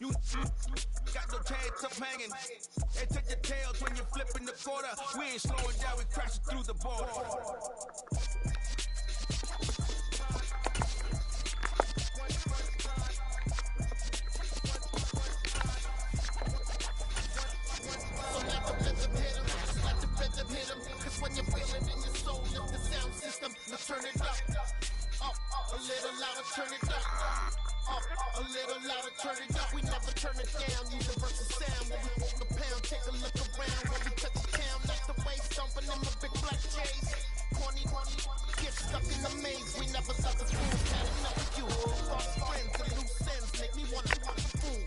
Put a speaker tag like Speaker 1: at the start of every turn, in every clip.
Speaker 1: You got no chance of hanging. They take your tails when you're flipping the quarter. We ain't slowing down, we crashing through the border. Cause when you feel it in your soul, lift the sound system, now turn it up, a little louder, turn it up, a little louder, turn it up. We never turn it down, universal sound. When we walk the pound, take a look around. When we touch the town, knock the way, stomping in my big black J's. Corny, get stuck in the maze. We never stop the fool, catching up with you. Lost friends and loose ends make me wanna fool.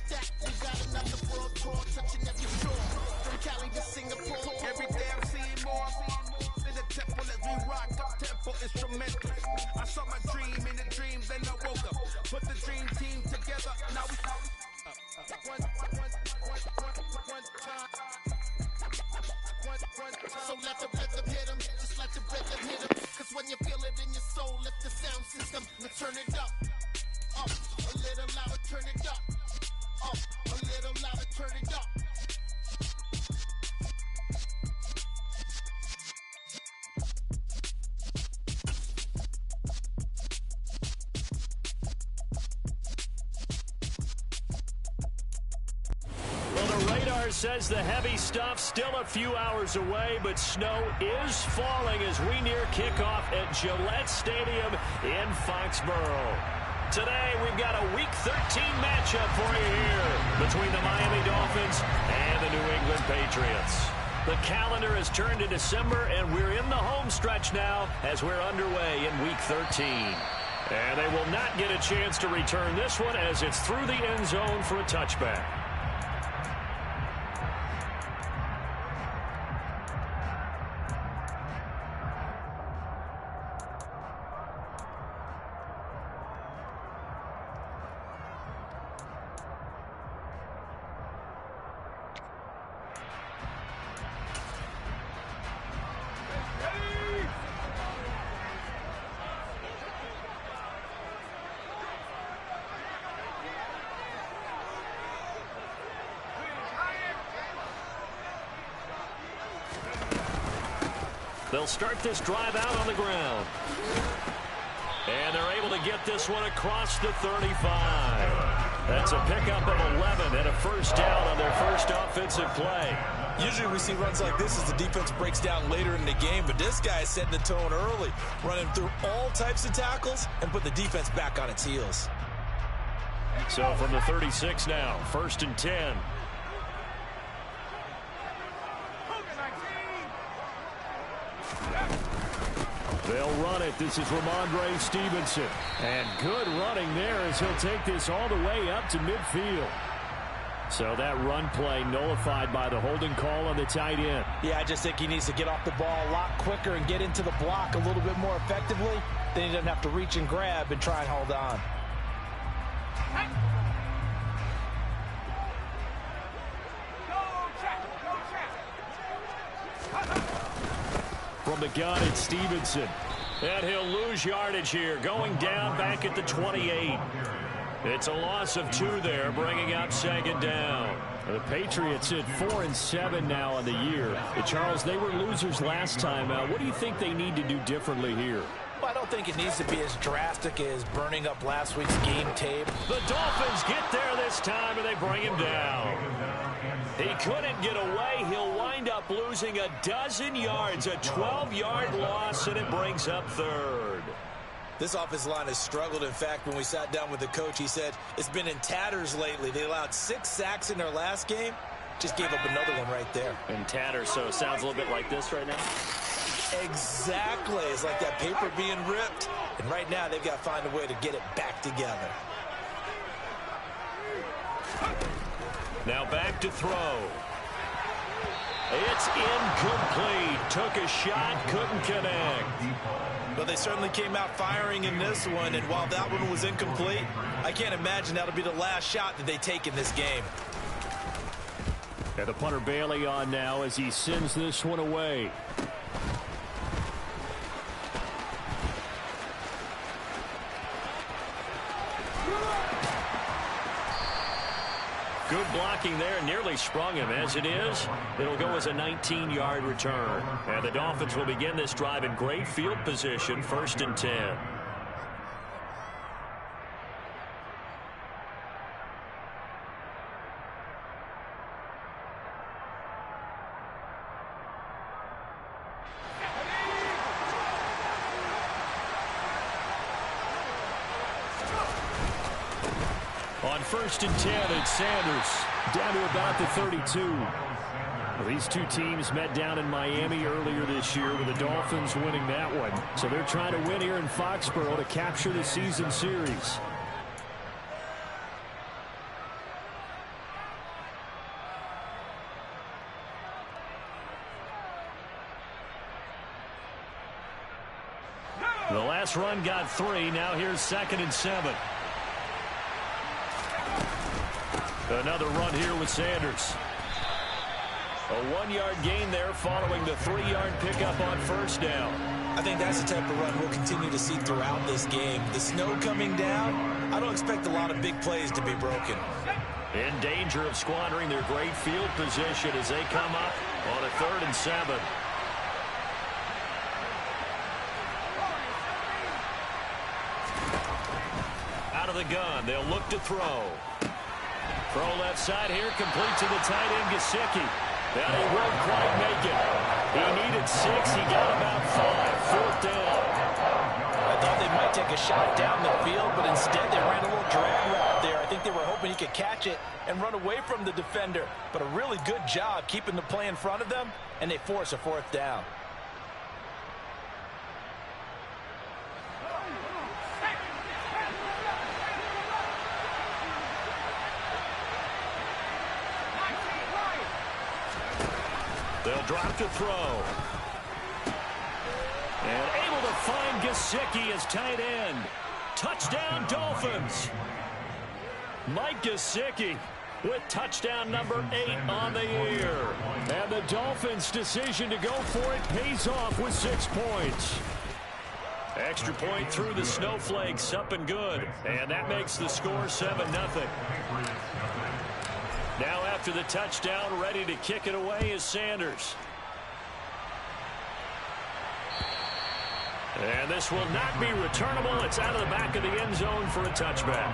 Speaker 1: That we got another world tour, touching every shore. From Cali to Singapore, every day I'm seeing more. In the temple as we rock up tempo instrumental. I saw my dream in the dreams and I woke up. Put the dream team together, now we so let the rhythm hit 'em, just let the rhythm hit 'em. Cause when you feel it in your soul, lift the sound system, now turn it up, a little louder, turn it up, a little louder, turn it up.
Speaker 2: Says the heavy stuff still a few hours away, but snow is falling as we near kickoff at Gillette Stadium in Foxborough. Today we've got a Week 13 matchup for you here between the Miami Dolphins and the New England Patriots. The calendar has turned to December, and we're in the home stretch now as we're underway in Week 13. And they will not get a chance to return this one as it's through the end zone for a touchback. They'll start this drive out on the ground. And they're able to get this one across the 35. That's a pickup of 11 and a first down on their first offensive play.
Speaker 3: Usually we see runs like this as the defense breaks down later in the game, but this guy is setting the tone early, running through all types of tackles and put the defense back on its heels.
Speaker 2: So from the 36 now, 1st and 10. They'll run it. This is Ramondre Stevenson. And good running there as he'll take this all the way up to midfield. So that run play nullified by the holding call on the tight end.
Speaker 4: Yeah, I just think he needs to get off the ball a lot quicker and get into the block a little bit more effectively. Then he doesn't have to reach and grab and try and hold on.
Speaker 2: From the gun, it's Stevenson. And he'll lose yardage here, going down back at the 28. It's a loss of 2 there, bringing up 2nd down. The Patriots at 4-7 now on the year. Charles, they were losers last time out. What do you think they need to do differently here?
Speaker 4: Well, I don't think it needs to be as drastic as burning up last week's game tape.
Speaker 2: The Dolphins get there this time, and they bring him down. He couldn't get away. He'll wind up losing a dozen yards, a 12-yard loss, and it brings up 3rd.
Speaker 3: This offensive line has struggled. In fact, when we sat down with the coach, he said it's been in tatters lately. They allowed 6 sacks in their last game. Just gave up another one right there.
Speaker 2: In tatters, so it sounds a little bit like this right now?
Speaker 3: Exactly. It's like that paper being ripped. And right now, they've got to find a way to get it back together.
Speaker 2: Now back to throw. It's incomplete. Took a shot, couldn't connect.
Speaker 3: But they certainly came out firing in this one, and while that one was incomplete, I can't imagine that'll be the last shot that they take in this game.
Speaker 2: And the punter Bailey on now as he sends this one away. Good blocking there, nearly sprung him. As it is, it'll go as a 19-yard return. And the Dolphins will begin this drive in great field position, 1st and 10. On 1st and 10, it's Sanders down to about the 32. Well, these two teams met down in Miami earlier this year with the Dolphins winning that one. So they're trying to win here in Foxborough to capture the season series. The last run got 3. Now here's 2nd and 7. Another run here with Sanders. A 1-yard gain there following the 3-yard pickup on 1st down.
Speaker 3: I think that's the type of run we'll continue to see throughout this game. The snow coming down, I don't expect a lot of big plays to be broken.
Speaker 2: In danger of squandering their great field position as they come up on a 3rd and 7. Out of the gun, they'll look to throw. Throw left side here, complete to the tight end, Gesicki. And he won't quite make it. He needed 6. He got about 5. 4th down.
Speaker 4: I thought they might take a shot down the field, but instead they ran a little drag route there. I think they were hoping he could catch it and run away from the defender. But a really good job keeping the play in front of them, and they force a 4th down.
Speaker 2: They'll drop to throw. And able to find Gesicki as tight end. Touchdown, Dolphins. Mike Gesicki with touchdown number 8 on the year. And the Dolphins' decision to go for it pays off with 6 points. Extra point through the snowflakes, up and good. And that makes the score 7-0. Now after the touchdown, ready to kick it away is Sanders. And this will not be returnable. It's out of the back of the end zone for a touchback.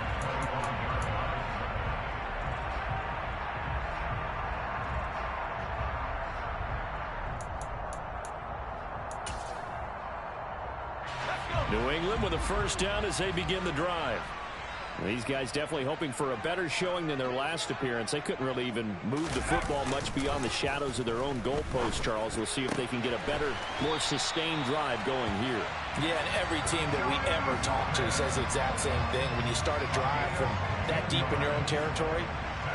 Speaker 2: New England with a 1st down as they begin the drive. These guys definitely hoping for a better showing than their last appearance. They couldn't really even move the football much beyond the shadows of their own goalpost, Charles. We'll see if they can get a better, more sustained drive going here.
Speaker 4: Yeah, and every team that we ever talk to says the exact same thing. When you start a drive from that deep in your own territory,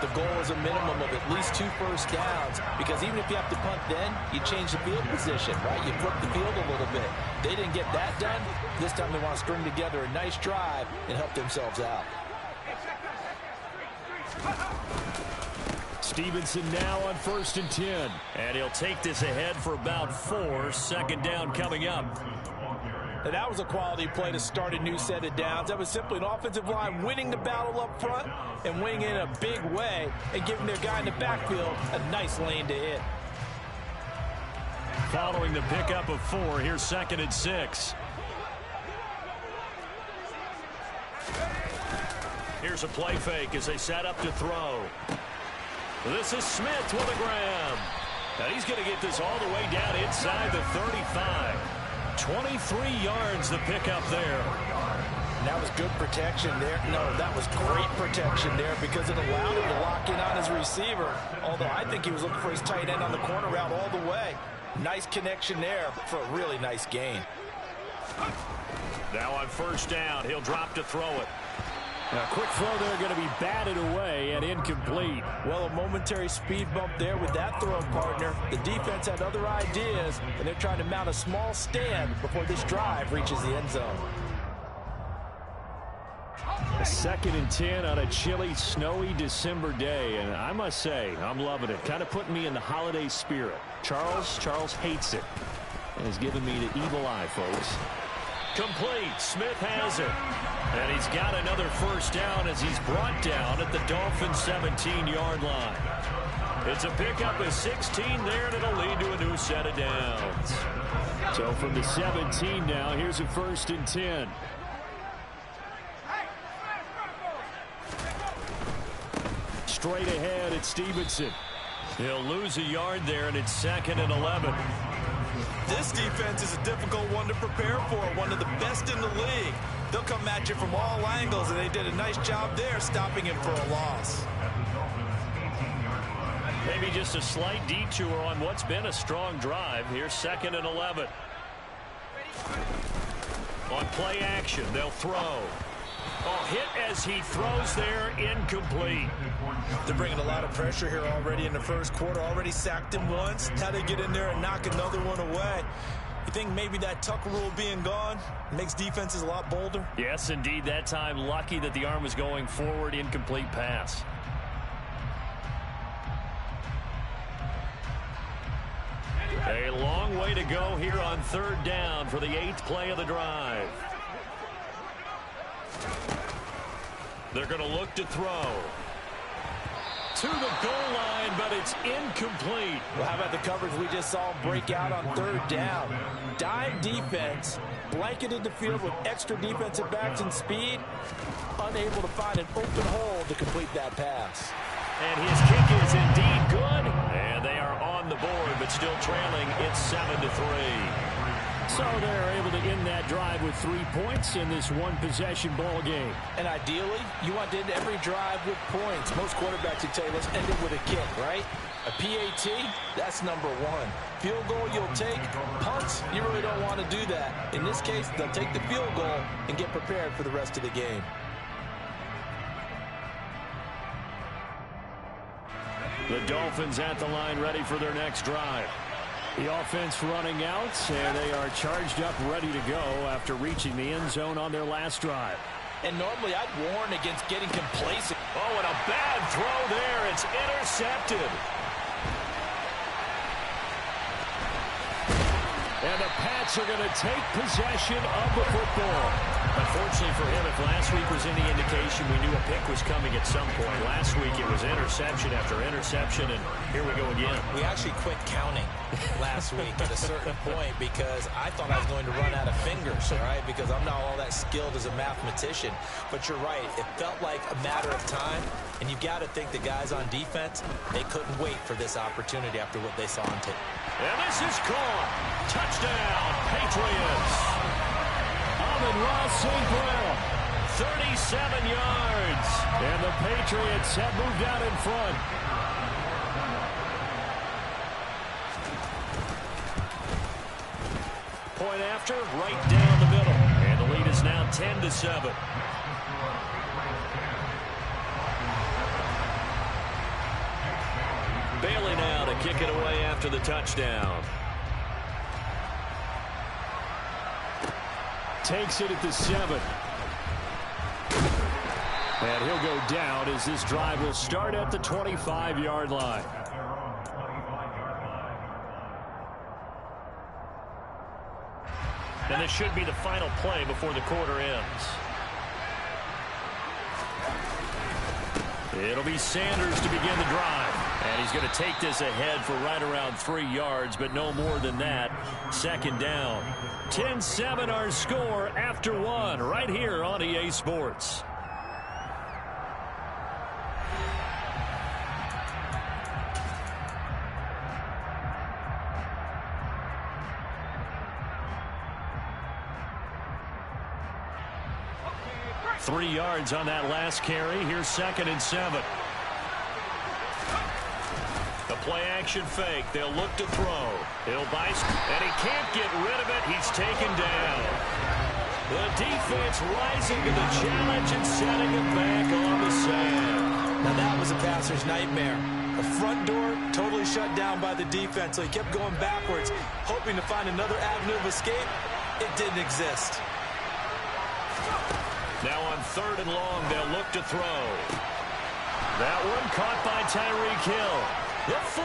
Speaker 4: the goal is a minimum of at least 2 first downs, because even if you have to punt then, you change the field position, right? You flip the field a little bit. They didn't get that done. This time they want to string together a nice drive and help themselves out.
Speaker 2: Stevenson now on 1st and 10. And he'll take this ahead for about 4. 2nd down coming up.
Speaker 4: And that was a quality play to start a new set of downs. That was simply an offensive line winning the battle up front and winning in a big way and giving their guy in the backfield a nice lane to hit.
Speaker 2: Following the pickup of 4, here's 2nd and 6. Here's a play fake as they set up to throw. This is Smith with a grab. And he's going to get this all the way down inside the 35. 23 yards the pickup there.
Speaker 4: And that was good protection there. No, that was great protection there because it allowed him to lock in on his receiver. Although I think he was looking for his tight end on the corner route all the way. Nice connection there for a really nice gain.
Speaker 2: Now on 1st down, he'll drop to throw it. A quick throw there going to be batted away and incomplete.
Speaker 4: Well, a momentary speed bump there with that throw partner. The defense had other ideas, and they're trying to mount a small stand before this drive reaches the end zone.
Speaker 2: A 2nd and 10 on a chilly, snowy December day, and I must say, I'm loving it. Kind of putting me in the holiday spirit. Charles hates it, and has given me the evil eye, folks. Complete. Smith has it. And he's got another first down as he's brought down at the Dolphins' 17-yard line. It's a pickup of 16 there, and it'll lead to a new set of downs. So from the 17 now, here's a 1st and 10. Straight ahead, it's Stevenson. He'll lose a yard there, and it's 2nd and 11.
Speaker 3: This defense is a difficult one to prepare for, one of the best in the league. They'll come at you from all angles, and they did a nice job there stopping him for a loss.
Speaker 2: Maybe just a slight detour on what's been a strong drive. Here's 2nd and 11. On play action, they'll throw. Oh, hit as he throws there, incomplete.
Speaker 3: They're bringing a lot of pressure here already in the first quarter. Already sacked him once. How they get in there and knock another one away. You think maybe that Tucker rule being gone makes defenses a lot bolder?
Speaker 2: Yes, indeed. That time, lucky that the arm was going forward, incomplete pass. A long way to go here on 3rd down for the 8th play of the drive. They're going to look to throw. To the goal line, but it's incomplete.
Speaker 4: Well, how about the coverage we just saw break out on 3rd down? Dime defense, blanketed the field with extra defensive backs and speed, unable to find an open hole to complete that pass.
Speaker 2: And his kick is indeed good. And they are on the board, but still trailing. It's 7-3. So they're able to end that drive with 3 points in this one-possession ball game.
Speaker 4: And ideally, you want to end every drive with points. Most quarterbacks would tell you, let's end it with a kick, right? A PAT, that's number 1. Field goal you'll take. Punts, you really don't want to do that. In this case, they'll take the field goal and get prepared for the rest of the game.
Speaker 2: The Dolphins at the line, ready for their next drive. The offense running out, and they are charged up, ready to go after reaching the end zone on their last drive.
Speaker 4: And normally I'd warn against getting complacent.
Speaker 2: Oh, and a bad throw there. It's intercepted. And the Pats are going to take possession of the football. Unfortunately for him, if last week was any indication, we knew a pick was coming at some point. Last week it was interception after interception, and here we go again.
Speaker 3: We actually quit counting last week at a certain point because I thought I was going to run out of fingers, all right, because I'm not all that skilled as a mathematician. But you're right. It felt like a matter of time, and you've got to think the guys on defense, they couldn't wait for this opportunity after what they saw on tape.
Speaker 2: And this is caught. Touchdown, Patriots. Amon-Ra St. Brown, 37 yards. And the Patriots have moved out in front. Point after, right down the middle. And the lead is now 10-7. Bailey now to kick it away after the touchdown. Takes it at the 7. And he'll go down as this drive will start at the 25-yard line. And this should be the final play before the quarter ends. It'll be Sanders to begin the drive. And he's going to take this ahead for right around 3 yards, but no more than that. 2nd down. 10-7 our score after 1 right here on EA Sports. Three yards on that last carry. Here's 2nd and 7. The play action fake. They'll look to throw. He'll bice, and he can't get rid of it. He's taken down. The defense rising to the challenge and setting him back on the sand.
Speaker 3: Now that was a passer's nightmare. The front door totally shut down by the defense, so he kept going backwards, hoping to find another avenue of escape. It didn't exist.
Speaker 2: Now on 3rd and long, they'll look to throw. That one caught by Tyreek Hill. The 40,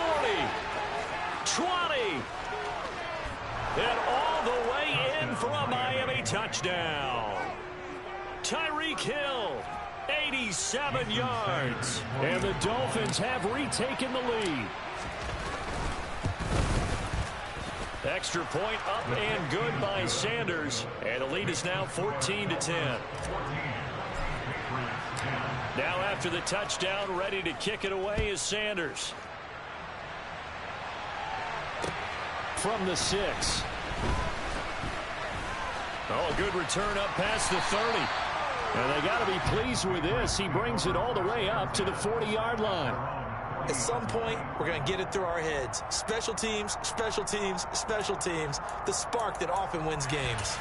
Speaker 2: 20, And all the way in for a Miami touchdown. Tyreek Hill, 87 yards. And the Dolphins have retaken the lead. Extra point up and good by Sanders. And the lead is now 14-10. Now after the touchdown, ready to kick it away is Sanders. From the 6. Oh, a good return up past the 30. And they got to be pleased with this. He brings it all the way up to the 40-yard line.
Speaker 3: At some point, we're going to get it through our heads. Special teams, special teams, special teams. The spark that often wins games.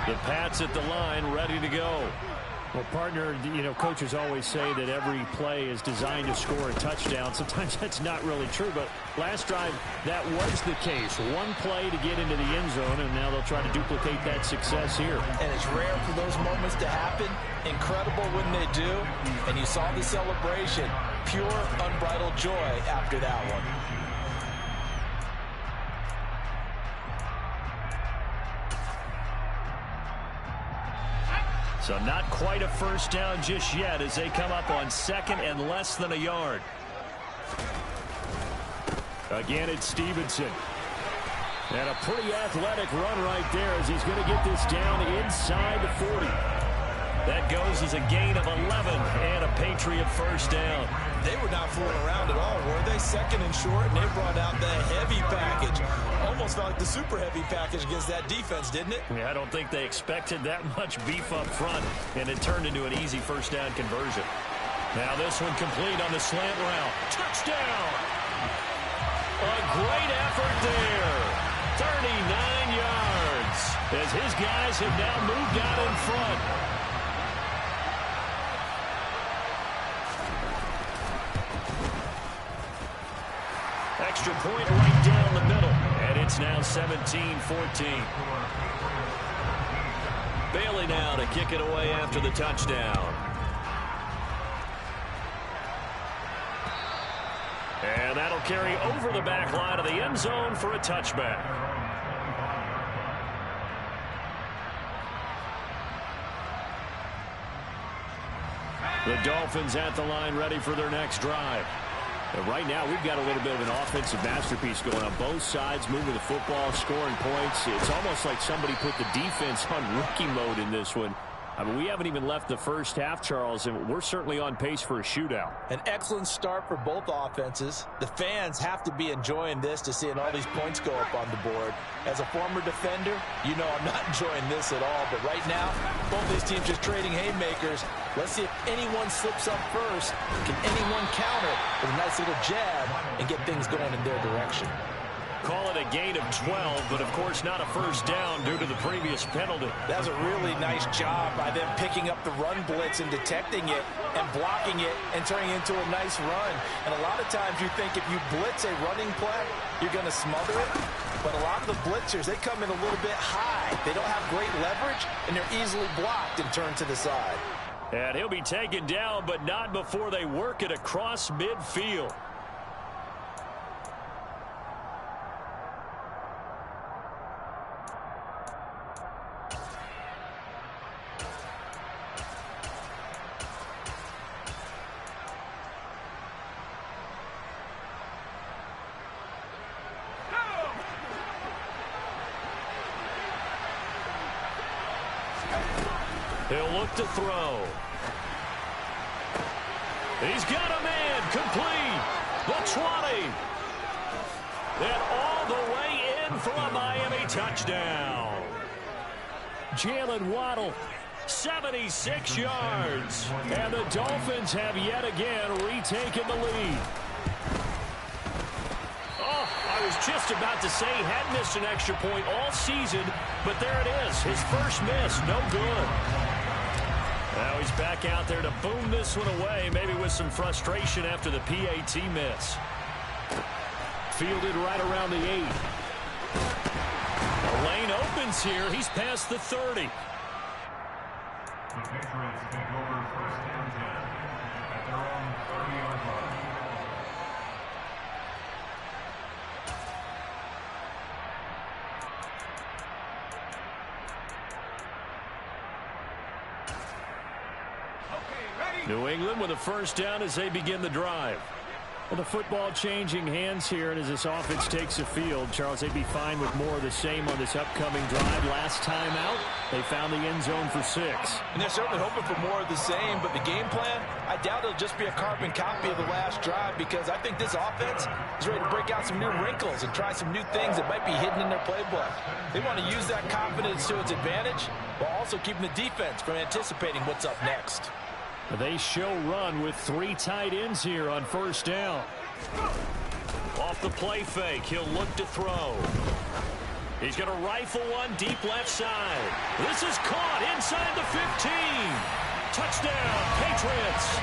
Speaker 2: The Pats at the line, ready to go.
Speaker 5: Well, partner, you know, coaches always say that every play is designed to score a touchdown. Sometimes that's not really true, but last drive, that was the case. One play to get into the end zone, and now they'll try to duplicate that success here.
Speaker 3: And it's rare for those moments to happen. Incredible when they do. And you saw the celebration. Pure, unbridled joy after that one.
Speaker 2: So not quite a first down just yet as they come up on second and less than a yard. Again, it's Stevenson. And a pretty athletic run right there as he's going to get this down inside the 40. That goes as a gain of 11 and a Patriot first down.
Speaker 3: They were not fooling around at all, were they? Second and short, and they brought out the heavy package. Almost felt like the super heavy package against that defense, didn't it?
Speaker 2: Yeah, I don't think they expected that much beef up front, and it turned into an easy first down conversion. Now this one complete on the slant route. Touchdown! A great effort there. 39 yards as his guys have now moved out in front. Extra point right down the middle, and it's now 17-14. Bailey now to kick it away after the touchdown. And that'll carry over the back line of the end zone for a touchback. The Dolphins at the line ready for their next drive. And right now, we've got a little bit of an offensive masterpiece going on both sides, moving the football, scoring points. It's almost like somebody put the defense on rookie mode in this one. I mean, we haven't even left the first half, Charles, and we're certainly on pace for a shootout.
Speaker 3: An excellent start for both offenses. The fans have to be enjoying this to seeing all these points go up on the board. As a former defender, you know I'm not enjoying this at all. But right now, both these teams just trading haymakers. Let's see if anyone slips up first. Can anyone counter with a nice little jab and get things going in their direction?
Speaker 2: Call it a gain of 12, but of course not a first down due to the previous penalty.
Speaker 3: That was a really nice job by them picking up the run blitz and detecting it and blocking it and turning it into a nice run. And a lot of times you think if you blitz a running play, you're going to smother it. But a lot of the blitzers, they come in a little bit high. They don't have great leverage, and they're easily blocked and turned to the side.
Speaker 2: And he'll be taken down, but not before they work it across midfield. He'll look to throw. He's got a man complete. The 20. And all the way in for a Miami touchdown. Jalen Waddle, 76 yards. And the Dolphins have yet again retaken the lead. Oh, I was just about to say he had missed an extra point all season, but there it is. His first miss, no good. Now he's back out there to boom this one away, maybe with some frustration after the PAT miss. Fielded right around the 8. The lane opens here. He's past the 30.
Speaker 6: Patriots take over first and 10 at their own 30-yard line.
Speaker 5: New England with a first down as they begin the drive. Well, the football changing hands here, and as this offense takes the field, Charles, they'd be fine with more of the same on this upcoming drive. Last time out, they found the end zone for 6.
Speaker 4: And they're certainly hoping for more of the same, but the game plan, I doubt it'll just be a carbon copy of the last drive, because I think this offense is ready to break out some new wrinkles and try some new things that might be hidden in their playbook. They want to use that confidence to its advantage while also keeping the defense from anticipating what's up next.
Speaker 5: They show run with 3 tight ends here on first down.
Speaker 2: Off the play fake, he'll look to throw. He's going to rifle one deep left side. This is caught inside the 15. Touchdown, Patriots.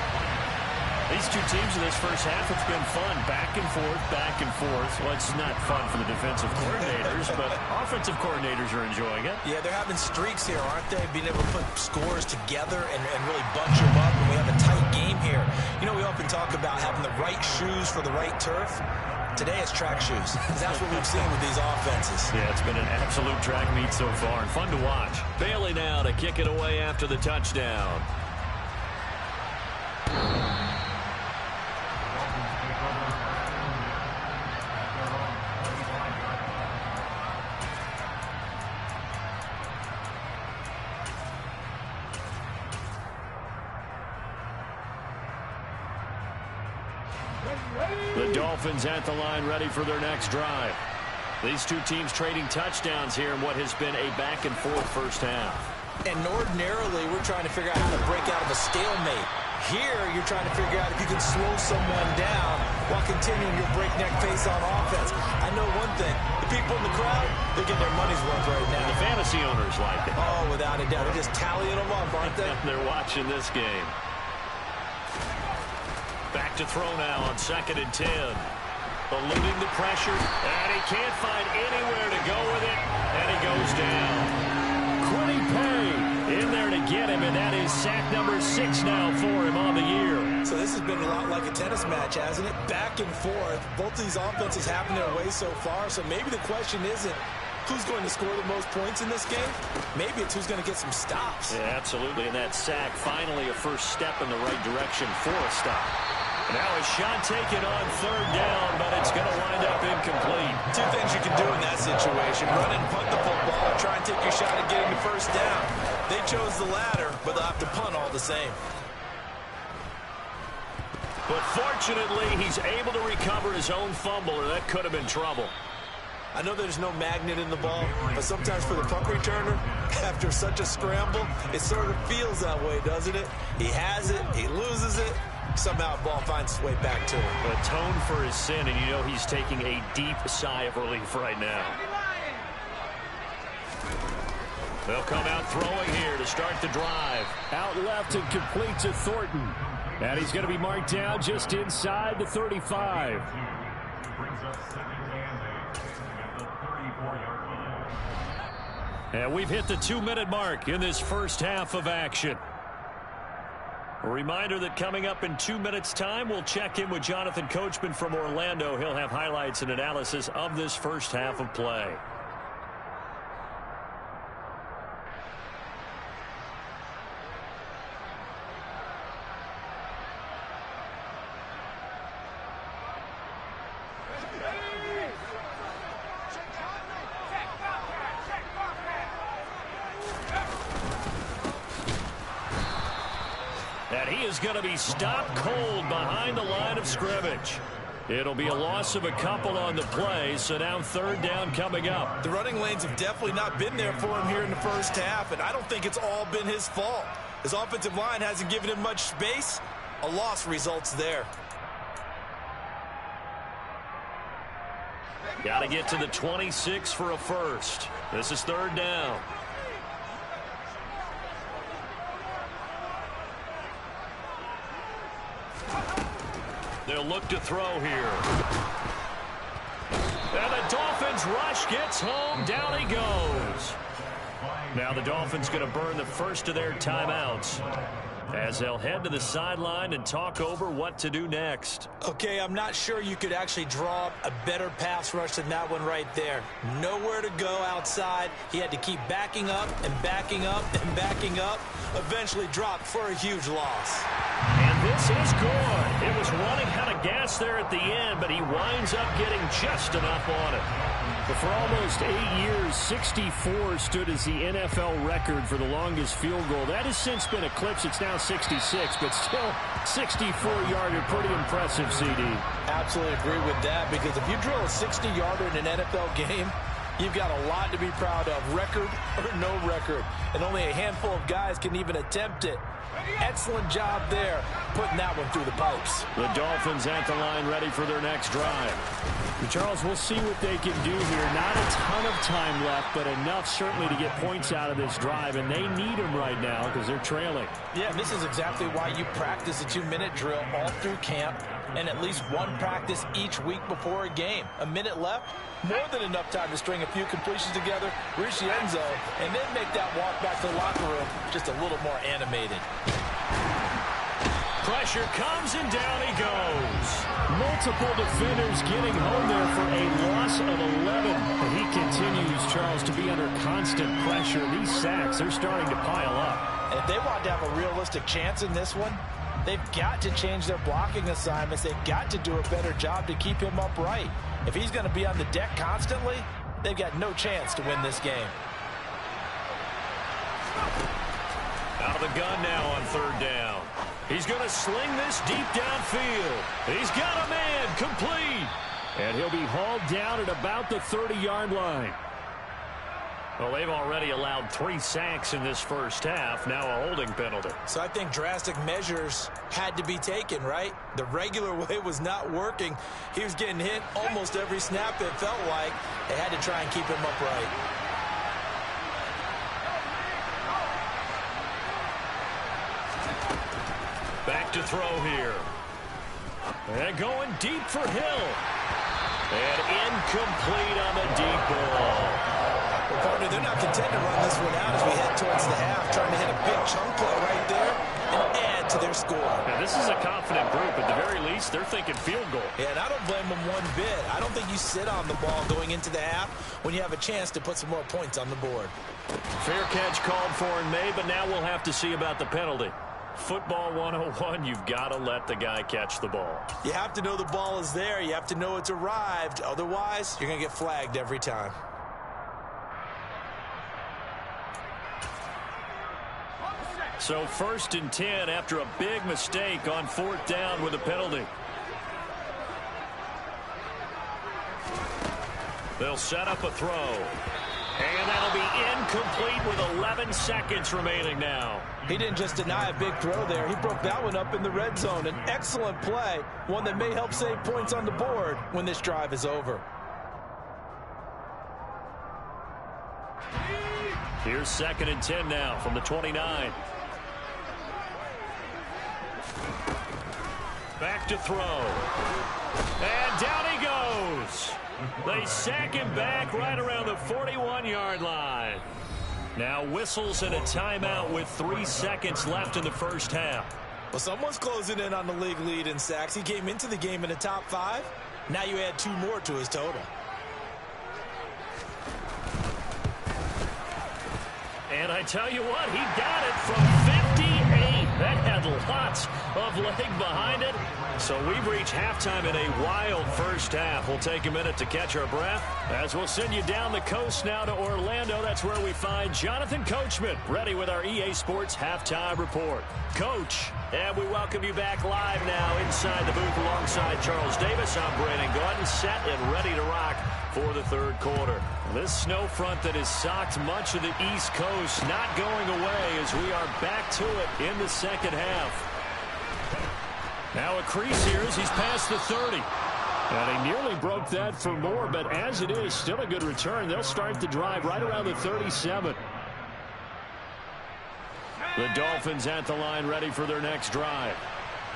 Speaker 2: These two teams in this first half, it's been fun. Back and forth, back and forth. Well, it's not fun for the defensive coordinators, but offensive coordinators are enjoying it.
Speaker 3: Yeah, they're having streaks here, aren't they? Being able to put scores together and really bunch them up, and we have a tight game here. You know, we often talk about having the right shoes for the right turf. Today it's track shoes, because that's what we've seen with these offenses.
Speaker 2: Yeah, it's been an absolute track meet so far, and fun to watch. Bailey now to kick it away after the touchdown. The Dolphins at the line, ready for their next drive. These two teams trading touchdowns here in what has been a back-and-forth first half.
Speaker 3: And ordinarily, we're trying to figure out how to break out of a stalemate. Here, you're trying to figure out if you can slow someone down while continuing your breakneck pace on offense. I know one thing. The people in the crowd, they're getting their money's worth right now.
Speaker 2: And the fantasy owners like it.
Speaker 3: Oh, without a doubt. They're just tallying them up, aren't they?
Speaker 2: They're watching this game. Back to throw now on 2nd and 10. Eluding the pressure, and he can't find anywhere to go with it, and he goes down. Quiddy Pay in there to get him, and that is sack number 6 now for him on the year.
Speaker 3: So this has been a lot like a tennis match, hasn't it? Back and forth. Both of these offenses having their way so far, so maybe the question isn't who's going to score the most points in this game. Maybe it's who's going to get some stops.
Speaker 2: Yeah, absolutely, and that sack finally a first step in the right direction for a stop. Now a shot taken on 3rd down, but it's going to wind up incomplete.
Speaker 3: 2 things you can do in that situation. Run and punt the football or try and take your shot at getting the first down. They chose the latter, but they'll have to punt all the same.
Speaker 2: But fortunately, he's able to recover his own fumble, or that could have been trouble.
Speaker 3: I know there's no magnet in the ball, but sometimes for the punt returner, after such a scramble, it sort of feels that way, doesn't it? He has it, he loses it. Somehow the ball finds its way back to him.
Speaker 2: Atone for his sin, and you know he's taking a deep sigh of relief right now. They'll come out throwing here to start the drive.
Speaker 5: Out left and complete to Thornton. And he's going to be marked down just inside the 35.
Speaker 6: Brings up 2nd and 8 at the 34-yard line.
Speaker 2: And we've hit the 2-minute mark in this first half of action. A reminder that coming up in 2 minutes' time, we'll check in with Jonathan Coachman from Orlando. He'll have highlights and analysis of this first half of play. And he is going to be stopped cold behind the line of scrimmage. It'll be a loss of a couple on the play, so now 3rd down coming up.
Speaker 3: The running lanes have definitely not been there for him here in the first half, and I don't think it's all been his fault. His offensive line hasn't given him much space. A loss results there.
Speaker 2: Got to get to the 26 for a first. This is 3rd down. They'll look to throw here. And the Dolphins rush gets home. Down he goes. Now the Dolphins going to burn the first of their timeouts as they'll head to the sideline and talk over what to do next.
Speaker 3: Okay, I'm not sure you could actually draw up a better pass rush than that one right there. Nowhere to go outside. He had to keep backing up and backing up and backing up. Eventually dropped for a huge loss.
Speaker 2: And this is good. It was running out of gas there at the end, but he winds up getting just enough on it.
Speaker 5: But for almost 8 years, 64 stood as the NFL record for the longest field goal. That has since been eclipsed. It's now 66, but still 64-yarder. Pretty impressive, CD.
Speaker 4: Absolutely agree with that, because if you drill a 60-yarder in an NFL game, you've got a lot to be proud of, record or no record. And only a handful of guys can even attempt it. Excellent job there, putting that one through the pipes.
Speaker 5: The Dolphins at the line, ready for their next drive. And Charles, we'll see what they can do here. Not a ton of time left, but enough certainly to get points out of this drive, and they need them right now because they're trailing.
Speaker 4: Yeah, this is exactly why you practice a 2-minute drill all through camp, and at least one practice each week before a game. A minute left, more than enough time to string a few completions together, reach the end zone, and then make that walk back to the locker room just a little more animated.
Speaker 2: Pressure comes, and down he goes.
Speaker 5: Multiple defenders getting home there for a loss of 11. And he continues, Charles, to be under constant pressure. These sacks, they're starting to pile up.
Speaker 4: And if they want to have a realistic chance in this one, they've got to change their blocking assignments. They've got to do a better job to keep him upright. If he's going to be on the deck constantly, they've got no chance to win this game.
Speaker 2: Out of the gun now on third down. He's going to sling this deep downfield. He's got a man, complete.
Speaker 5: And he'll be hauled down at about the 30-yard line.
Speaker 2: Well, they've already allowed 3 sacks in this first half. Now a holding penalty.
Speaker 3: So I think drastic measures had to be taken, right? The regular way was not working. He was getting hit almost every snap, it felt like. They had to try and keep him upright.
Speaker 2: Back to throw here. And going deep for Hill. And incomplete on the deep ball.
Speaker 3: Well, partner, they're not content to run this one out as we head towards the half, trying to hit a big chunk play right there and add to their score.
Speaker 2: Now, this is a confident group. At the very least, they're thinking field goal.
Speaker 3: Yeah, and I don't blame them one bit. I don't think you sit on the ball going into the half when you have a chance to put some more points on the board.
Speaker 2: Fair catch called for and made, but now we'll have to see about the penalty. Football 101, you've got to let the guy catch the ball.
Speaker 3: You have to know the ball is there. You have to know it's arrived. Otherwise, you're going to get flagged every time.
Speaker 2: So 1st and 10 after a big mistake on 4th down with a penalty. They'll set up a throw. And that'll be incomplete with 11 seconds remaining now.
Speaker 4: He didn't just deny a big throw there. He broke that one up in the red zone. An excellent play, one that may help save points on the board when this drive is over.
Speaker 2: Here's 2nd and 10 now from the 29. Back to throw. And down he goes. They sack him back right around the 41-yard line. Now whistles and a timeout with 3 seconds left in the first half.
Speaker 3: Well, someone's closing in on the league lead in sacks. He came into the game in the top 5. Now you add 2 more to his total.
Speaker 2: And I tell you what, he got it from 58. That had lots of leg behind it. So we've reached halftime in a wild first half. We'll take a minute to catch our breath as we'll send you down the coast now to Orlando. That's where we find Jonathan Coachman ready with our EA Sports Halftime Report. Coach, and we welcome you back live now inside the booth alongside Charles Davis. I'm Brandon Gordon, set and ready to rock for the third quarter. This snow front that has socked much of the East Coast not going away as we are back to it in the second half. Now a crease here as he's past the 30. And he nearly broke that for more, but as it is, still a good return. They'll start the drive right around the 37. The Dolphins at the line ready for their next drive.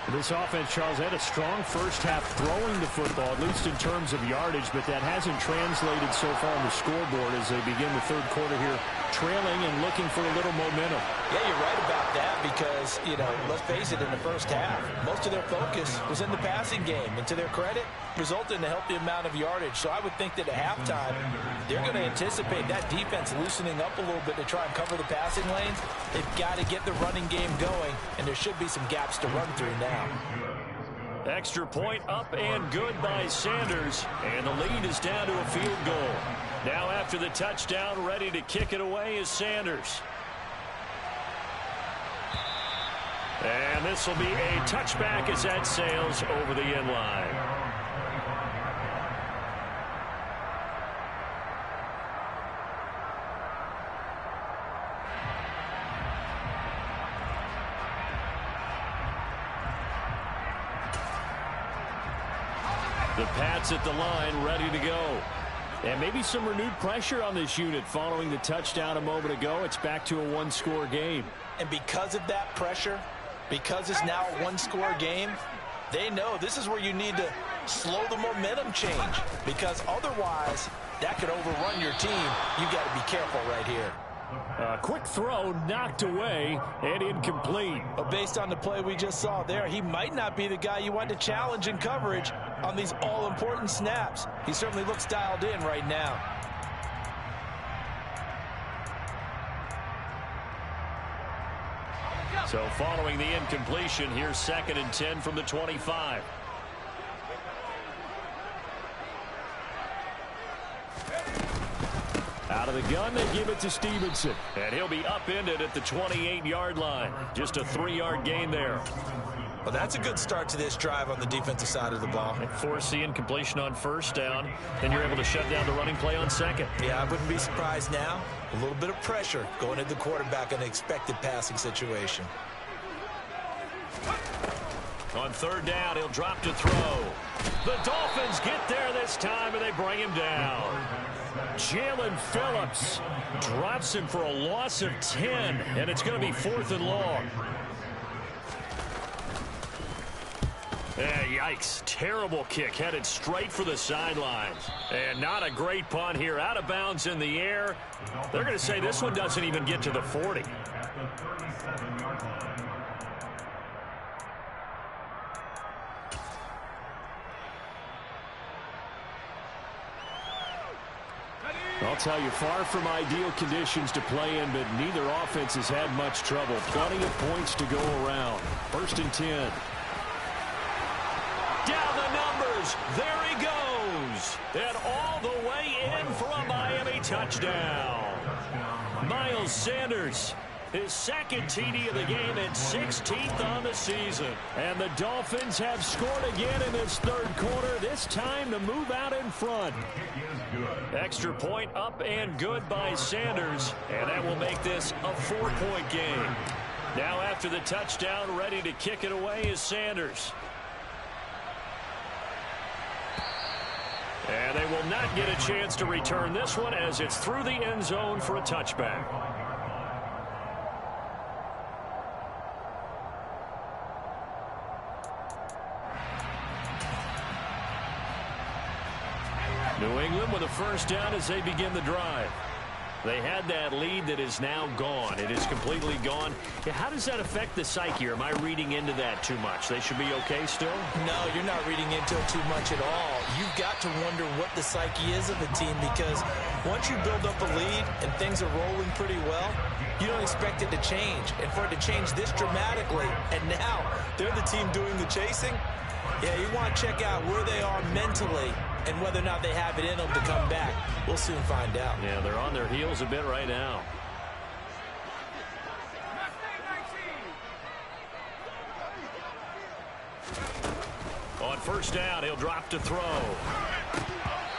Speaker 5: This offense, Charles, had a strong first half throwing the football, at least in terms of yardage, but that hasn't translated so far on the scoreboard as they begin the third quarter here, trailing and looking for a little momentum.
Speaker 3: Yeah, you're right about that because, let's face it, in the first half, most of their focus was in the passing game. And to their credit, resulted in a healthy amount of yardage. So I would think that at halftime, they're going to anticipate that defense loosening up a little bit to try and cover the passing lanes. They've got to get the running game going, and there should be some gaps to run through now.
Speaker 2: Extra point up and good by Sanders, and the lead is down to a field goal. Now after the touchdown, ready to kick it away is Sanders. And this will be a touchback as that sails over the end line. The Pats at the line, ready to go. And maybe some renewed pressure on this unit following the touchdown a moment ago. It's back to a one-score game.
Speaker 3: And because of that pressure, because it's now a one-score game, they know this is where you need to slow the momentum change, because otherwise that could overrun your team. You've got to be careful right here.
Speaker 5: A quick throw knocked away and incomplete.
Speaker 3: But based on the play we just saw there, he might not be the guy you want to challenge in coverage on these all-important snaps. He certainly looks dialed in right now.
Speaker 2: So following the incompletion, here's 2nd and 10 from the 25. Out of the gun, they give it to Stevenson. And he'll be upended at the 28-yard line. Just a 3-yard gain there.
Speaker 3: Well, that's a good start to this drive on the defensive side of the ball.
Speaker 2: They force the incompletion on first down. Then you're able to shut down the running play on second.
Speaker 3: Yeah, I wouldn't be surprised now. A little bit of pressure going at the quarterback in an expected passing situation.
Speaker 2: On third down, he'll drop to throw. The Dolphins get there this time, and they bring him down. Jalen Phillips drops him for a loss of 10, and it's going to be 4th and long. Yikes. Terrible kick headed straight for the sidelines. And not a great punt here. Out of bounds in the air. They're going to say this one doesn't even get to the 40. I'll tell you, far from ideal conditions to play in, but neither offense has had much trouble. Plenty of points to go around. 1st and 10. Down the numbers. There he goes. And all the way in for a Miami touchdown. Miles Sanders, his 2nd TD of the game and 16th on the season. And the Dolphins have scored again in this third quarter, this time to move out in front. Extra point up and good by Sanders, and that will make this a 4-point game. Now after the touchdown, ready to kick it away is Sanders. And they will not get a chance to return this one as it's through the end zone for a touchback. New England with a first down as they begin the drive. They had that lead that is now gone. It is completely gone. How does that affect the psyche? Or am I reading into that too much? They should be okay still?
Speaker 3: No, you're not reading into it too much at all. You've got to wonder what the psyche is of a team, because once you build up a lead and things are rolling pretty well, you don't expect it to change. And for it to change this dramatically, and now they're the team doing the chasing, yeah, you want to check out where they are mentally and whether or not they have it in them to come back. We'll soon find out.
Speaker 2: Yeah, they're on their heels a bit right now. On first down, he'll drop to throw.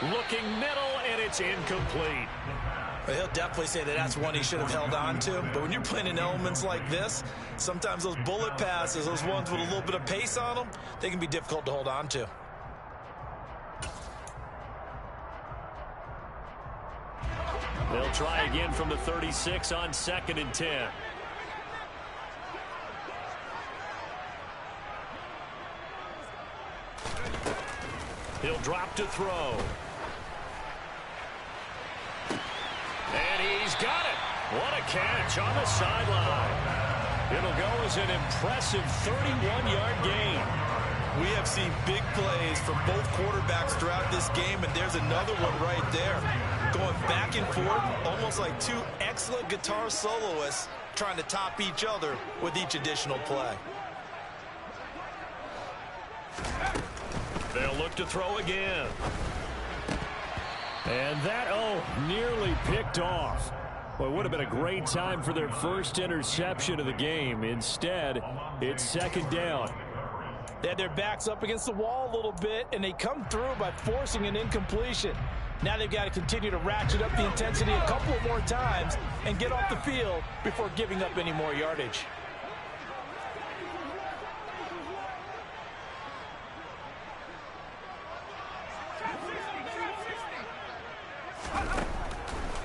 Speaker 2: Looking middle, and it's incomplete.
Speaker 3: Well, he'll definitely say that that's one he should have held on to. But when you're playing in elements like this, sometimes those bullet passes, those ones with a little bit of pace on them, they can be difficult to hold on to.
Speaker 2: They'll try again from the 36 on 2nd and 10. He'll drop to throw. And he's got it. What a catch on the sideline. It'll go as an impressive 31-yard gain.
Speaker 3: We have seen big plays from both quarterbacks throughout this game, and there's another one right there. Going back and forth, almost like two excellent guitar soloists trying to top each other with each additional play.
Speaker 2: They'll look to throw again.
Speaker 5: And that, nearly picked off. Well, it would have been a great time for their first interception of the game. Instead, it's second down.
Speaker 4: They had their backs up against the wall a little bit, and they come through by forcing an incompletion. Now they've got to continue to ratchet up the intensity a couple more times and get off the field before giving up any more yardage.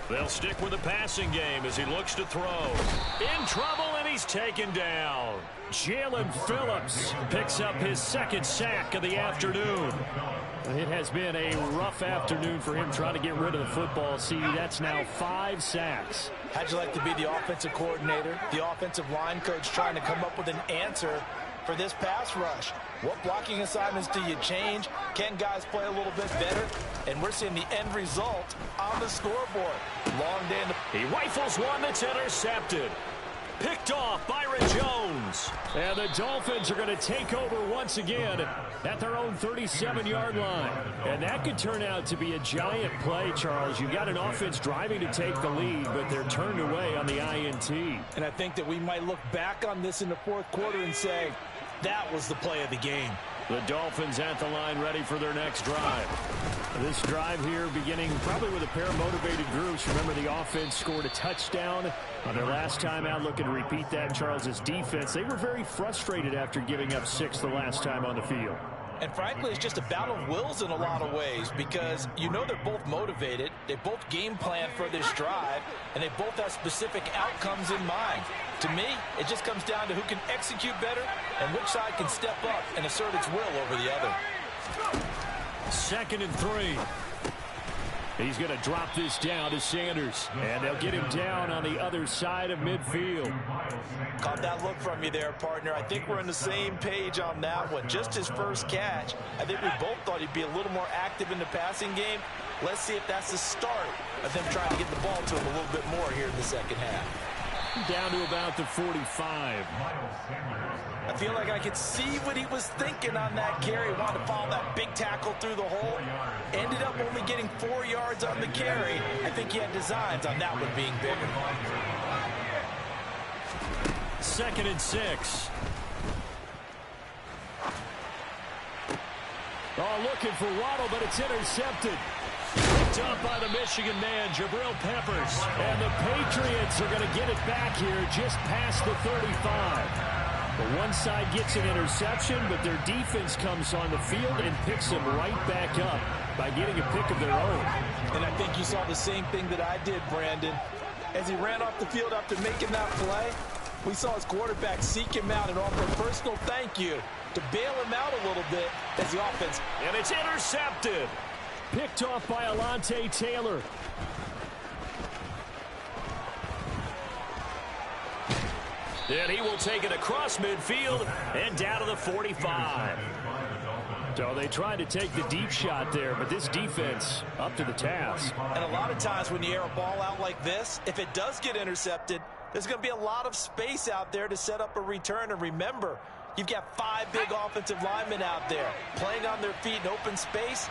Speaker 2: They'll stick with the passing game as he looks to throw. In trouble, and he's taken down.
Speaker 5: Jalen Phillips picks up his second sack of the afternoon. It has been a rough afternoon for him trying to get rid of the football. See, that's now 5 sacks.
Speaker 4: How'd you like to be the offensive coordinator, the offensive line coach trying to come up with an answer for this pass rush? What blocking assignments do you change? Can guys play a little bit better? And we're seeing the end result on the scoreboard. Long day in the...
Speaker 2: He rifles one that's intercepted. Picked off Byron Jones.
Speaker 5: And the Dolphins are going to take over once again at their own 37-yard line. And that could turn out to be a giant play, Charles. You've got an offense driving to take the lead, but they're turned away on the INT.
Speaker 4: And I think that we might look back on this in the fourth quarter and say, that was the play of the game.
Speaker 5: The Dolphins at the line ready for their next drive. This drive here beginning probably with a pair of motivated groups. Remember, the offense scored a touchdown on their last time out. Looking to repeat that. Charles's defense, they were very frustrated after giving up 6 the last time on the field.
Speaker 4: And frankly, it's just a battle of wills in a lot of ways because you know they're both motivated. They both game plan for this drive, and they both have specific outcomes in mind. To me, it just comes down to who can execute better and which side can step up and assert its will over the other.
Speaker 5: 2nd and 3. He's going to drop this down to Sanders, and they'll get him down on the other side of midfield.
Speaker 4: Caught that look from you there, partner. I think we're on the same page on that one. Just his first catch. I think we both thought he'd be a little more active in the passing game. Let's see if that's the start of them trying to get the ball to him a little bit more here in the second half.
Speaker 5: Down to about the 45.
Speaker 4: I feel like I could see what he was thinking on that carry. Wanted to follow that big tackle through the hole. Ended up only getting 4 yards on the carry. I think he had designs on that one being bigger.
Speaker 5: 2nd and 6. Oh, looking for Waddle, but it's intercepted. Picked up by the Michigan man, Jabril Peppers. And the Patriots are going to get it back here just past the 35. Well, one side gets an interception, but their defense comes on the field and picks them right back up by getting a pick of their own.
Speaker 4: And I think you saw the same thing that I did, Brandon. As he ran off the field after making that play, we saw his quarterback seek him out and offer a personal thank you to bail him out a little bit as the offense.
Speaker 2: And it's intercepted.
Speaker 5: Picked off by Alontae Taylor.
Speaker 2: And he will take it across midfield and down to the 45.
Speaker 5: So they tried to take the deep shot there, but this defense up to the task.
Speaker 4: And a lot of times when you air a ball out like this, if it does get intercepted, there's going to be a lot of space out there to set up a return. And remember, you've got 5 big offensive linemen out there playing on their feet in open space.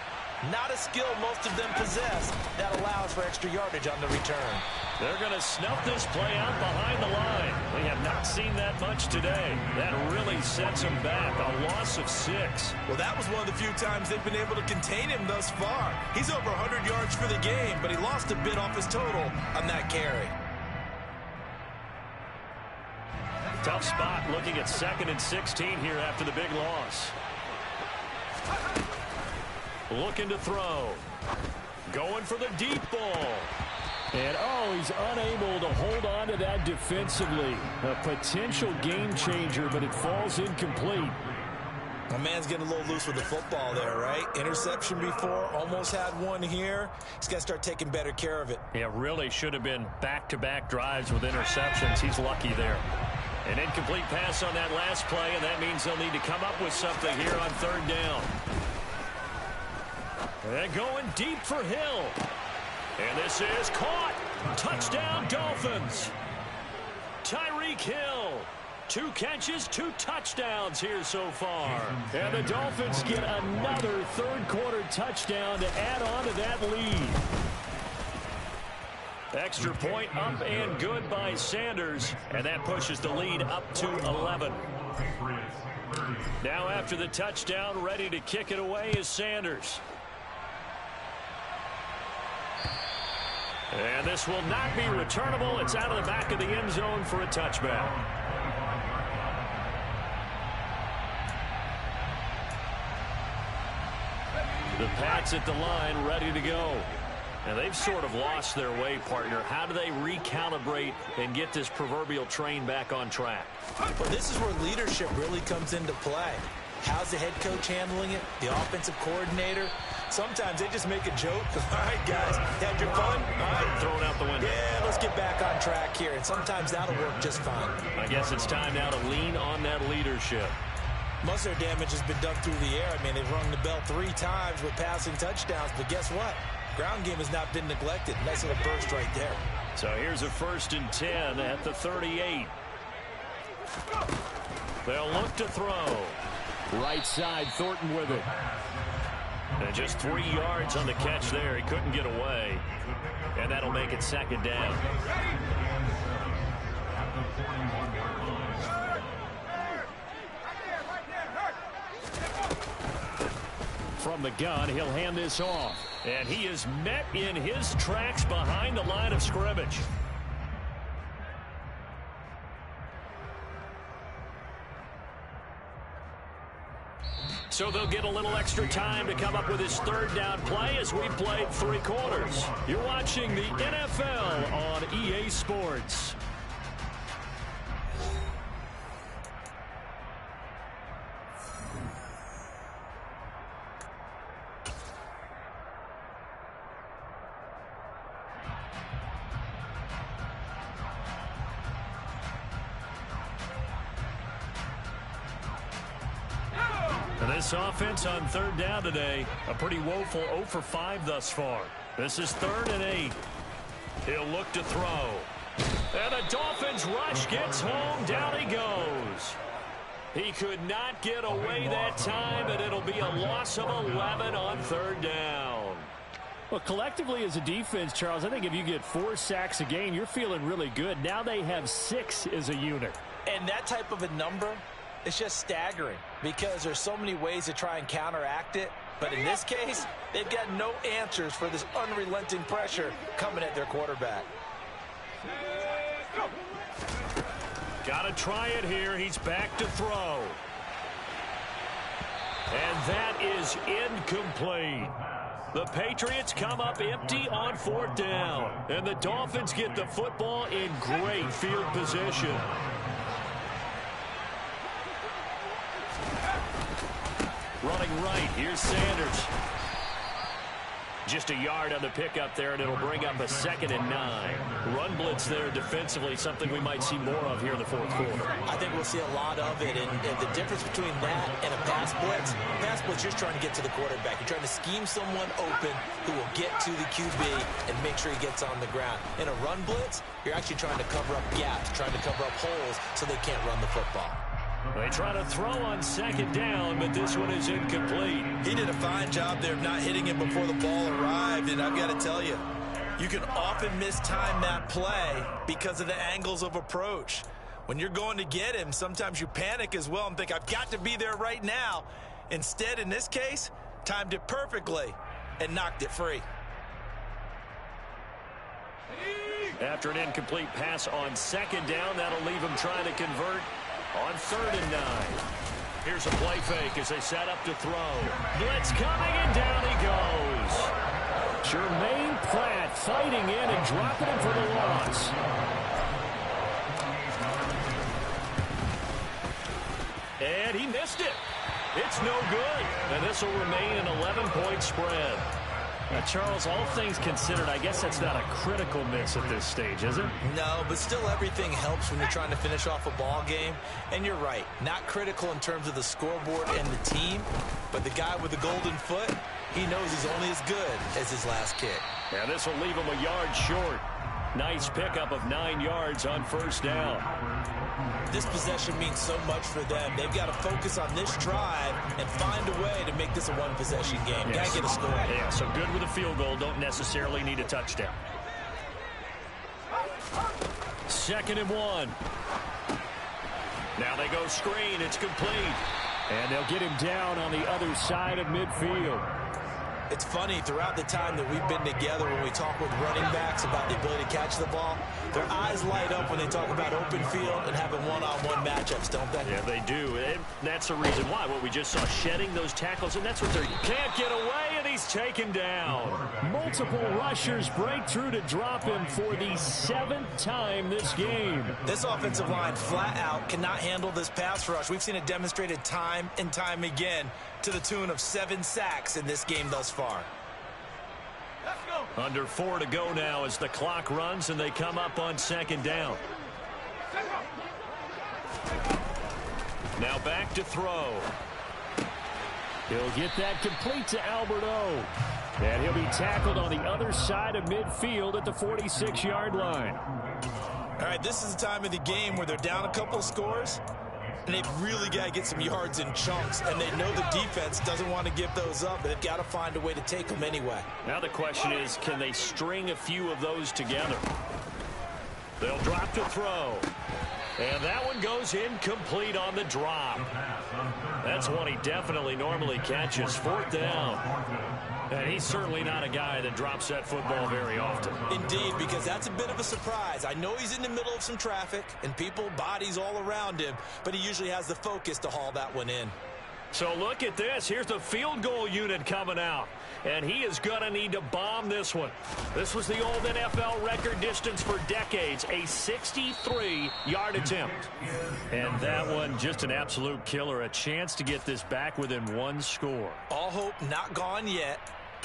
Speaker 4: Not a skill most of them possess that allows for extra yardage on the return.
Speaker 2: They're going to snuff this play out behind the line. We have not seen that much today. That really sets them back. A loss of 6.
Speaker 3: Well, that was one of the few times they've been able to contain him thus far. He's over 100 yards for the game, but he lost a bit off his total on that carry.
Speaker 2: Tough spot looking at 2nd and 16 here after the big loss. Looking to throw. Going for the deep ball.
Speaker 5: And, he's unable to hold on to that defensively. A potential game changer, but it falls incomplete.
Speaker 3: My man's getting a little loose with the football there, right? Interception before, almost had one here. He's got to start taking better care of it.
Speaker 5: Yeah, really should have been back-to-back drives with interceptions. He's lucky there. An incomplete pass on that last play, and that means they'll need to come up with something here on third down. And going deep for Hill. And this is caught. Touchdown, Dolphins. Tyreek Hill. 2 catches, 2 touchdowns here so far. And the Dolphins get another third-quarter touchdown to add on to that lead. Extra point up and good by Sanders. And that pushes the lead up to 11. Now after the touchdown, ready to kick it away is Sanders. And this will not be returnable. It's out of the back of the end zone for a touchback. The Pats at the line, ready to go. And they've sort of lost their way, partner. How do they recalibrate and get this proverbial train back on track?
Speaker 3: Well, this is where leadership really comes into play. How's the head coach handling it? The offensive coordinator? Sometimes they just make a joke. All right, guys, had your fun? All right.
Speaker 5: Throw it out the window.
Speaker 3: Yeah, let's get back on track here. And sometimes that'll work just fine.
Speaker 5: I guess it's time now to lean on that leadership.
Speaker 3: Most of their damage has been done through the air. I mean, they've rung the bell 3 times with passing touchdowns. But guess what? Ground game has not been neglected. Nice little burst right there.
Speaker 5: So here's a 1st and 10 at the 38. They'll look to throw. Right side, Thornton with it. And just 3 yards on the catch there. He couldn't get away. And that'll make it 2nd down. From the gun, he'll hand this off. And he is met in his tracks behind the line of scrimmage. So they'll get a little extra time to come up with his 3rd down play as we played 3 quarters. You're watching the NFL on EA Sports. This offense on 3rd down today, a pretty woeful 0 for 5 thus far. This is 3rd and 8. He'll look to throw. And the Dolphins rush gets home. Down he goes. He could not get away that time, and it'll be a loss of 11 on 3rd down. Well, collectively as a defense, Charles, I think if you get 4 sacks a game, you're feeling really good. Now they have 6 as a unit.
Speaker 3: And that type of a number, it's just staggering because there's so many ways to try and counteract it. But in this case, they've got no answers for this unrelenting pressure coming at their quarterback.
Speaker 5: Got to try it here. He's back to throw. And that is incomplete. The Patriots come up empty on 4th down. And the Dolphins get the football in great field position. Running right, here's Sanders. Just a yard on the pickup there, and it'll bring up a 2nd and 9. Run blitz there defensively, something we might see more of here in the 4th quarter.
Speaker 3: I think we'll see a lot of it, and the difference between that and a pass blitz, you're trying to get to the quarterback. You're trying to scheme someone open who will get to the QB and make sure he gets on the ground. In a run blitz, you're actually trying to cover up gaps, trying to cover up holes so they can't run the football.
Speaker 5: They try to throw on 2nd down, but this one is incomplete.
Speaker 3: He did a fine job there of not hitting it before the ball arrived, and I've got to tell you, you can often mistime that play because of the angles of approach. When you're going to get him, sometimes you panic as well and think, I've got to be there right now. Instead, in this case, timed it perfectly and knocked it free.
Speaker 5: After an incomplete pass on 2nd down, that'll leave him trying to convert on 3rd and 9. Here's a play fake as they set up to throw. Blitz coming, and down he goes. Jermaine Pratt fighting in and dropping him for the loss. And he missed it.
Speaker 2: It's no good, and this will remain an 11-point spread.
Speaker 5: Now, Charles, all things considered, I guess that's not a critical miss at this stage, is it?
Speaker 3: No, but still everything helps when you're trying to finish off a ball game. And you're right, not critical in terms of the scoreboard and the team, but the guy with the golden foot, he knows he's only as good as his last kick.
Speaker 2: And this will leave him a yard short. Nice pickup of 9 yards on first down.
Speaker 3: This possession means so much for them. They've got to focus on this drive and find a way to make this a one-possession game.
Speaker 2: Yes.
Speaker 3: Got to get a score.
Speaker 2: Yeah, so good with a field goal. Don't necessarily need a touchdown. 2nd and 1. Now they go screen. It's complete.
Speaker 5: And they'll get him down on the other side of midfield.
Speaker 3: It's funny, throughout the time that we've been together, when we talk with running backs about the ability to catch the ball, their eyes light up when they talk about open field and having one-on-one matchups, don't they?
Speaker 2: Yeah, they do. And that's the reason why. What we just saw, shedding those tackles, and that's what they're... Can't get away, and he's taken down.
Speaker 5: Multiple rushers break through to drop him for the 7th time this game.
Speaker 3: This offensive line flat out cannot handle this pass rush. We've seen it demonstrated time and time again to the tune of 7 sacks in this game thus far.
Speaker 2: Under 4 to go now as the clock runs and they come up on 2nd down. Now back to throw.
Speaker 5: He'll get that complete to Alberto. And he'll be tackled on the other side of midfield at the 46-yard line.
Speaker 3: All right, this is the time of the game where they're down a couple scores, and they've really got to get some yards in chunks, and they know the defense doesn't want to give those up, but they've got to find a way to take them anyway.
Speaker 2: Now the question is, can they string a few of those together? They'll drop to throw. And that one goes incomplete on the drop. That's one he definitely normally catches. 4th down. And he's certainly not a guy that drops that football very often.
Speaker 3: Indeed, because that's a bit of a surprise. I know he's in the middle of some traffic and people, bodies all around him, but he usually has the focus to haul that one in.
Speaker 2: So look at this. Here's the field goal unit coming out. And he is going to need to bomb this one. This was the old NFL record distance for decades, a 63-yard attempt. And that one, just an absolute killer. A chance to get this back within 1 score.
Speaker 3: All hope not gone yet.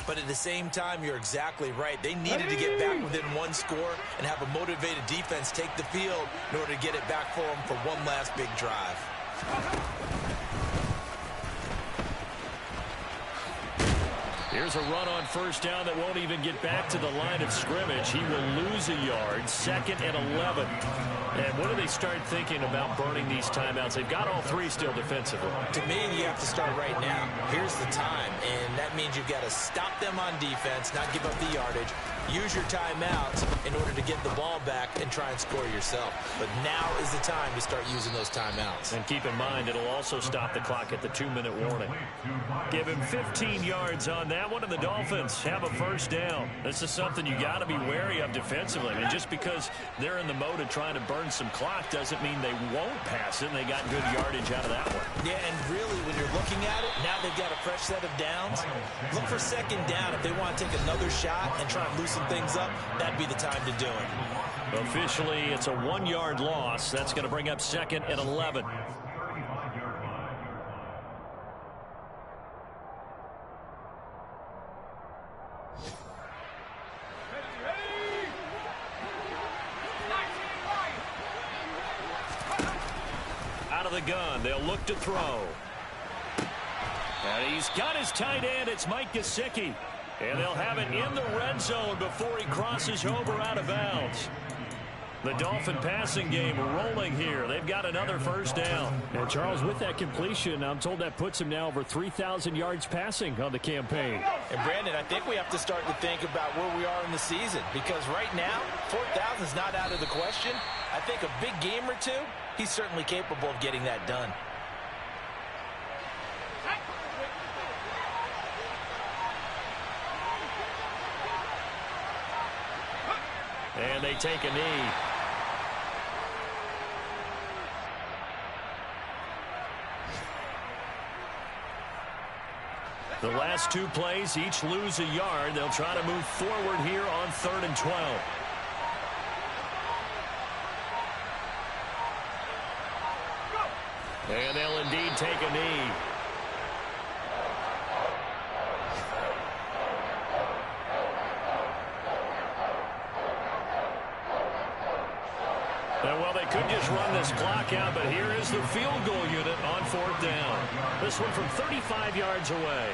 Speaker 3: But at the same time, you're exactly right. They needed to get back within 1 score and have a motivated defense take the field in order to get it back for them for one last big drive.
Speaker 2: Here's a run on first down that won't even get back to the line of scrimmage. He will lose a yard. 2nd and 11. And what do they start thinking about burning these timeouts? They've got all 3 still defensively.
Speaker 3: To me, you have to start right now. Here's the time, and that means you've got to stop them on defense, not give up the yardage, use your timeouts in order to get the ball back and try and score yourself. But now is the time to start using those timeouts.
Speaker 2: And keep in mind, it'll also stop the clock at the 2-minute warning. Give him 15 yards on that one, and the Dolphins have a first down. This is something you got to be wary of defensively. I mean, just because they're in the mode of trying to burn some clock doesn't mean they won't pass it, and they got good yardage out of that one.
Speaker 3: Yeah, and really, when you're looking at it, now they've got a fresh set of downs. Look for 2nd down. If they want to take another shot and try and loosen things up, that'd be the time to do it.
Speaker 2: Officially, it's a 1-yard loss. That's going to bring up 2nd and 11. Out of the gun, they'll look to throw. And he's got his tight end. It's Mike Gesicki. And they'll have it in the red zone before he crosses over out of bounds. The Dolphin passing game rolling here. They've got another first down.
Speaker 5: And Charles, with that completion, I'm told that puts him now over 3,000 yards passing on the campaign.
Speaker 3: And Brandon, I think we have to start to think about where we are in the season, because right now, 4,000 is not out of the question. I think a big game or two, he's certainly capable of getting that done.
Speaker 2: And they take a knee. The last 2 plays, each lose a yard. They'll try to move forward here on 3rd and 12. And they'll indeed take a knee. Well, they could just run this clock out, but here is the field goal unit on 4th down. This one from 35 yards away.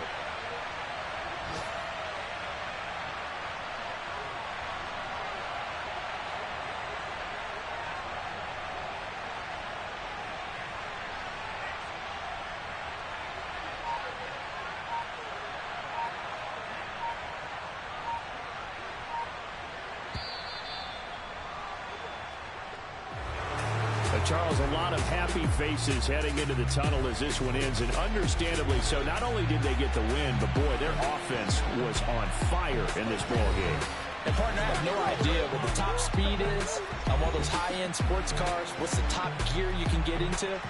Speaker 5: Charles, a lot of happy faces heading into the tunnel as this one ends, and understandably so. Not only did they get the win, but, boy, their offense was on fire in this ball game.
Speaker 3: And, partner, I have no idea what the top speed is on one of those high-end sports cars. What's the top gear you can get into?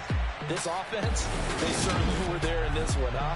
Speaker 3: This offense, they certainly were there in this one, huh?